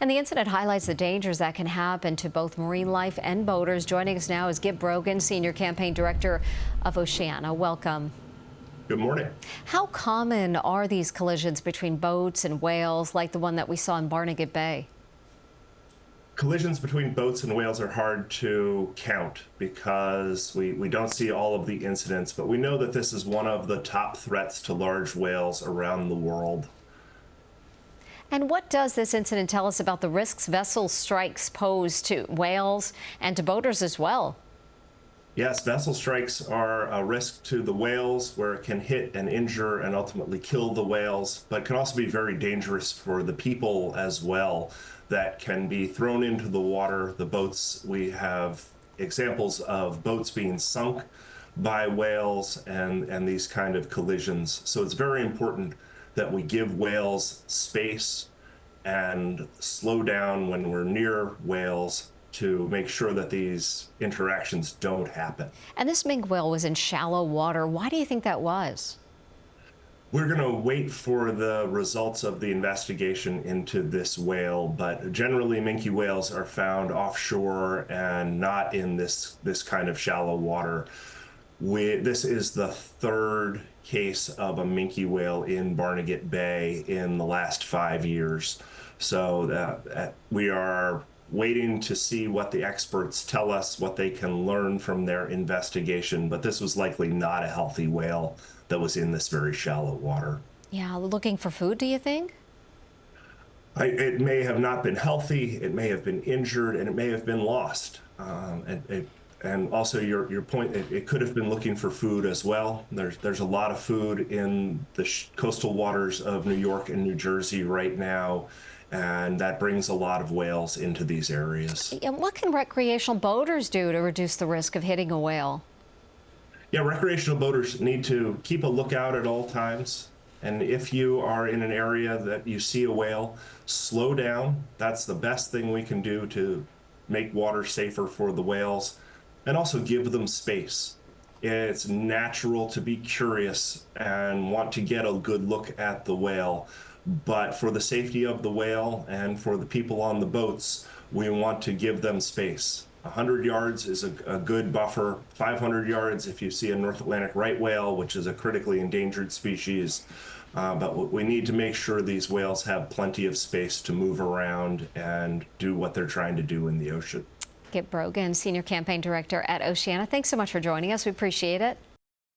And the incident highlights the dangers that can happen to both marine life and boaters. Joining us now is Gib Brogan, Senior Campaign Director of Oceana. Welcome. Good morning. How common are these collisions between boats and whales like the one that we saw in Barnegat Bay? Collisions between boats and whales are hard to count because we don't see all of the incidents, but we know that this is one of the top threats to large whales around the world. And what does this incident tell us about the risks vessel strikes pose to whales and to boaters as well? Yes, vessel strikes are a risk to the whales where it can hit and injure and ultimately kill the whales, but can also be very dangerous for the people as well that can be thrown into the water. The boats, we have examples of boats being sunk by whales and these kind of collisions. So it's very important that we give whales space and slow down when we're near whales to make sure that these interactions don't happen. And this minke whale was in shallow water. Why do you think that was? We're going to wait for the results of the investigation into this whale, but generally minke whales are found offshore and not in this kind of shallow water. This is the third case of a minke whale in Barnegat Bay in the last 5 years. So we are waiting to see what the experts tell us, what they can learn from their investigation, but this was likely not a healthy whale that was in this very shallow water. Yeah, looking for food, do you think? It may have not been healthy, it may have been injured, and it may have been lost. And also your point, it could have been looking for food as well. There's a lot of food in the coastal waters of New York and New Jersey right now, and that brings a lot of whales into these areas. And what can recreational boaters do to reduce the risk of hitting a whale? Yeah, recreational boaters need to keep a lookout at all times. And if you are in an area that you see a whale, slow down. That's the best thing we can do to make water safer for the whales, and also give them space. It's natural to be curious and want to get a good look at the whale. But for the safety of the whale and for the people on the boats, we want to give them space. 100 yards is a good buffer. 500 yards if you see a North Atlantic right whale, which is a critically endangered species. But we need to make sure these whales have plenty of space to move around and do what they're trying to do in the ocean. Gib Brogan, Senior Campaign Director at Oceana. Thanks so much for joining us. We appreciate it.